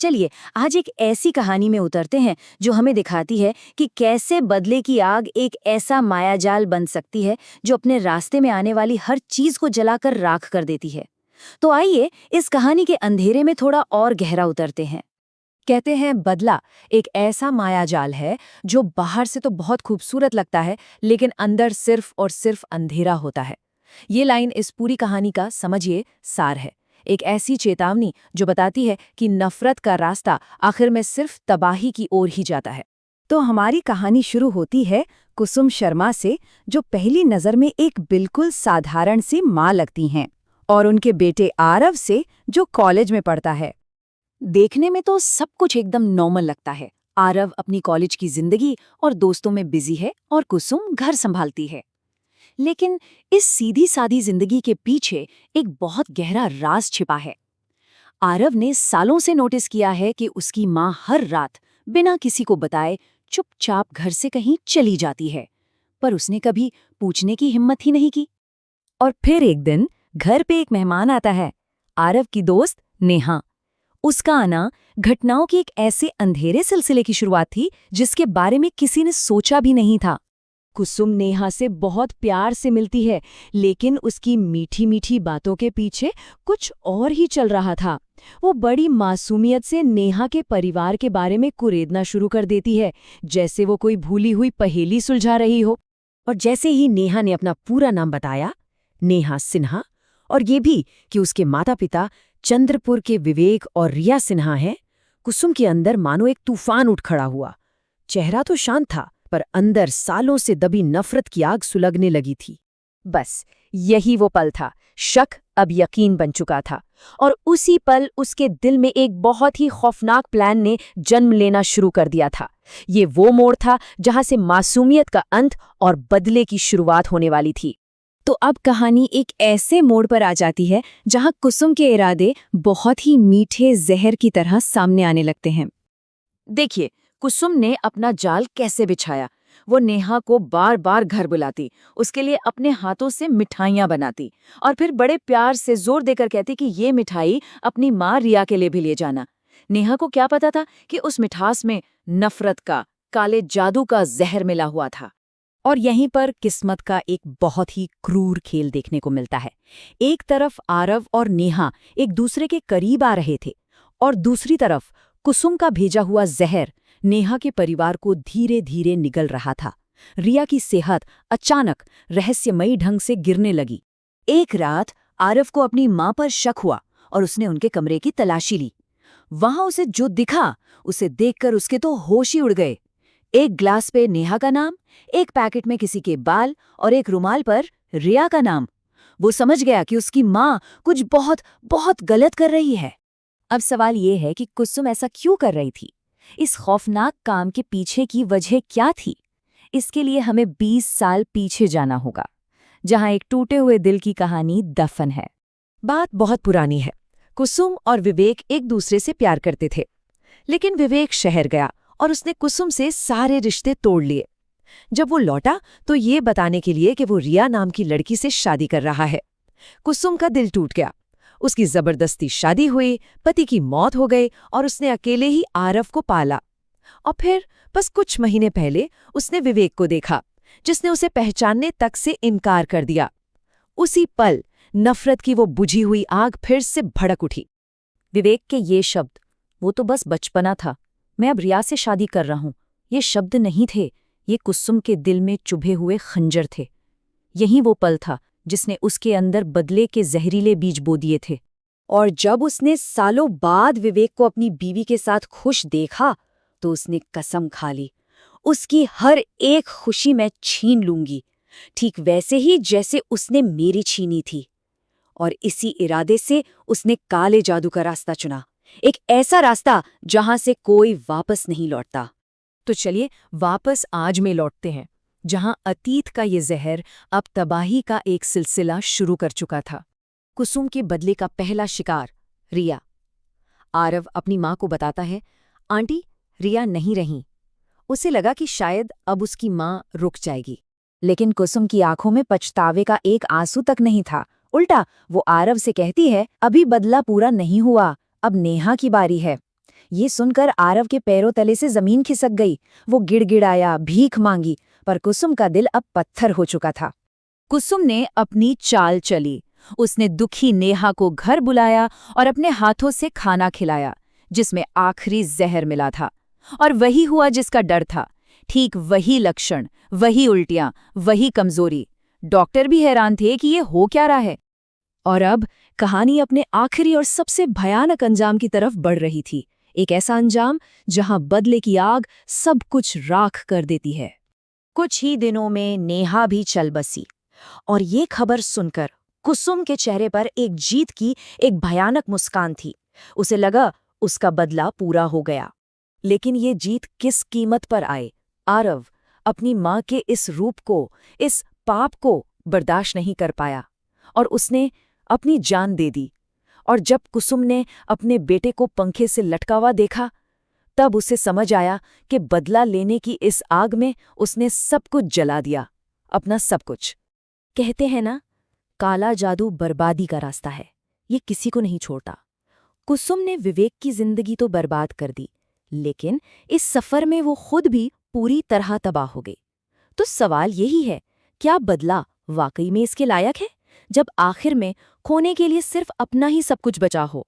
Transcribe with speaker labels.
Speaker 1: चलिए आज एक ऐसी कहानी में उतरते हैं जो हमें दिखाती है कि कैसे बदले की आग एक ऐसा मायाजाल बन सकती है जो अपने रास्ते में आने वाली हर चीज को जलाकर राख कर देती है। तो आइए इस कहानी के अंधेरे में थोड़ा और गहरा उतरते हैं।
Speaker 2: कहते हैं बदला एक ऐसा मायाजाल है जो बाहर से तो बहुत खूबसूरत लगता है लेकिन अंदर सिर्फ और सिर्फ अंधेरा होता है। ये लाइन इस पूरी कहानी का समझिए सार है। एक ऐसी चेतावनी जो बताती है कि नफरत का रास्ता आखिर में सिर्फ तबाही की ओर ही जाता है। तो हमारी कहानी शुरू होती है कुसुम शर्मा से, जो पहली नज़र में एक बिल्कुल साधारण सी माँ लगती हैं, और उनके बेटे आरव से, जो कॉलेज में पढ़ता है।
Speaker 1: देखने में तो सब कुछ एकदम नॉर्मल लगता है। आरव अपनी कॉलेज की जिंदगी और दोस्तों में बिजी है और कुसुम घर संभालती है। लेकिन इस सीधी सादी जिंदगी के पीछे एक बहुत गहरा राज छिपा है। आरव ने सालों से नोटिस किया है कि उसकी माँ हर रात बिना किसी को बताए चुपचाप घर से कहीं चली जाती है, पर उसने कभी पूछने की हिम्मत ही नहीं की।
Speaker 2: और फिर एक दिन घर पे एक मेहमान आता है, आरव की दोस्त नेहा। उसका आना घटनाओं की एक ऐसे अंधेरे सिलसिले की शुरुआत थी जिसके बारे में किसी ने सोचा भी नहीं था। कुसुम नेहा से बहुत प्यार से मिलती है, लेकिन उसकी मीठी मीठी बातों के पीछे कुछ और ही चल रहा था। वो बड़ी मासूमियत से नेहा के परिवार के बारे में कुरेदना शुरू कर देती है, जैसे वो कोई भूली हुई पहेली सुलझा रही हो।
Speaker 1: और जैसे ही नेहा ने अपना पूरा नाम बताया, नेहा सिन्हा, और ये भी कि उसके माता पिता चंद्रपुर के विवेक और रिया सिन्हा हैं, कुसुम के अंदर मानो एक तूफान उठ खड़ा हुआ। चेहरा तो शांत था, पर अंदर सालों से दबी नफरत की आग सुलगने लगी थी।
Speaker 2: बस यही वो पल था। शक अब यकीन बन चुका था, और उसी पल उसके दिल में एक बहुत ही खौफनाक प्लान ने जन्म लेना शुरू कर दिया था। ये वो मोड़ था जहां से मासूमियत का अंत और बदले की शुरुआत होने वाली थी। तो अब कहानी एक ऐसे मोड़ पर आ जाती है जहां कुसुम के इरादे बहुत ही मीठे जहर की तरह सामने आने लगते हैं।
Speaker 1: देखिए, कुसुम ने अपना जाल कैसे बिछाया। वो नेहा को बार बार घर बुलाती, उसके लिए अपने हाथों से मिठाइयाँ बनाती और फिर बड़े प्यार से जोर देकर कहती कि ये मिठाई अपनी माँ रिया के लिए भी ले जाना। नेहा को क्या पता था कि उस मिठास में नफरत का, काले जादू का जहर मिला हुआ था।
Speaker 2: और यहीं पर किस्मत का एक बहुत ही क्रूर खेल देखने को मिलता है। एक तरफ आरव और नेहा एक दूसरे के करीब आ रहे थे, और दूसरी तरफ कुसुम का भेजा हुआ जहर नेहा के परिवार को धीरे धीरे निगल रहा था। रिया की सेहत अचानक रहस्यमयी ढंग से गिरने लगी।
Speaker 1: एक रात आरव को अपनी माँ पर शक हुआ और उसने उनके कमरे की तलाशी ली। वहां उसे जो दिखा, उसे देखकर उसके तो होश ही उड़ गए। एक ग्लास पे नेहा का नाम, एक पैकेट में किसी के बाल और एक रुमाल पर रिया का नाम। वो समझ गया कि उसकी माँ कुछ बहुत बहुत गलत कर रही है।
Speaker 2: अब सवाल ये है कि कुसुम ऐसा क्यों कर रही थी? इस खौफनाक काम के पीछे की वजह क्या थी? इसके लिए हमें 20 साल पीछे जाना होगा, जहां एक टूटे हुए दिल की कहानी दफन है। बात बहुत पुरानी है। कुसुम और विवेक एक दूसरे से प्यार करते थे, लेकिन विवेक शहर गया और उसने कुसुम से सारे रिश्ते तोड़ लिए। जब वो लौटा तो ये बताने के लिए कि वो रिया नाम की लड़की से शादी कर रहा है। कुसुम का दिल टूट गया। उसकी जबरदस्ती शादी हुई, पति की मौत हो गई और उसने अकेले ही आरव को पाला। और फिर बस कुछ महीने पहले उसने विवेक को देखा, जिसने उसे पहचानने तक से इनकार कर दिया। उसी पल नफरत की वो बुझी हुई आग फिर से भड़क उठी। विवेक के ये शब्द, वो तो बस बचपना था, मैं अब रिया से शादी कर रहा हूं, ये शब्द नहीं थे, ये कुसुम के दिल में चुभे हुए खंजर थे। यही वो पल था जिसने उसके अंदर बदले के जहरीले बीज बो दिए थे।
Speaker 1: और जब उसने सालों बाद विवेक को अपनी बीवी के साथ खुश देखा, तो उसने कसम खा ली, उसकी हर एक खुशी मैं छीन लूंगी, ठीक वैसे ही जैसे उसने मेरी छीनी थी। और इसी इरादे से उसने काले जादू का रास्ता चुना, एक ऐसा रास्ता जहां से कोई वापस नहीं लौटता।
Speaker 2: तो चलिए वापस आज में लौटते हैं, जहां अतीत का ये जहर अब तबाही का एक सिलसिला शुरू कर चुका था। कुसुम के बदले का पहला शिकार, रिया। आरव अपनी माँ को बताता है, आंटी, रिया नहीं रही। उसे लगा कि शायद अब उसकी माँ रुक जाएगी, लेकिन कुसुम की आंखों में पछतावे का एक आंसू तक नहीं था। उल्टा वो आरव से कहती है, अभी बदला पूरा नहीं हुआ, अब नेहा की बारी है।
Speaker 1: ये सुनकर आरव के पैरों तले से जमीन खिसक गई। वो गिड़गिड़ाया, भीख मांगी, पर कुसुम का दिल अब पत्थर हो चुका था।
Speaker 2: कुसुम ने अपनी चाल चली। उसने दुखी नेहा को घर बुलाया और अपने हाथों से खाना खिलाया, जिसमें आखिरी जहर मिला था। और वही हुआ जिसका डर था। ठीक वही लक्षण, वही उल्टियां, वही कमजोरी। डॉक्टर भी हैरान थे कि ये हो क्या रहा है।
Speaker 1: और अब कहानी अपने आखिरी और सबसे भयानक अंजाम की तरफ बढ़ रही थी। एक ऐसा अंजाम जहां बदले की आग सब कुछ राख कर देती है। कुछ ही दिनों में नेहा भी चल बसी, और ये खबर सुनकर कुसुम के चेहरे पर एक जीत की एक भयानक मुस्कान थी। उसे लगा उसका बदला पूरा हो गया। लेकिन ये जीत किस कीमत पर आए? आरव अपनी मां के इस रूप को, इस पाप को बर्दाश्त नहीं कर पाया और उसने अपनी जान दे दी। और जब कुसुम ने अपने बेटे को पंखे से लटका हुआ देखा, तब उसे समझ आया कि बदला लेने की इस आग में उसने सब कुछ जला दिया, अपना सब कुछ। कहते हैं ना, काला जादू बर्बादी का रास्ता है, ये किसी को नहीं छोड़ता। कुसुम ने विवेक की जिंदगी तो बर्बाद कर दी, लेकिन इस सफर में वो खुद भी पूरी तरह तबाह हो गई। तो सवाल यही है, क्या बदला वाकई में इसके लायक है, जब आखिर में खोने के लिए सिर्फ अपना ही सब कुछ बचा हो?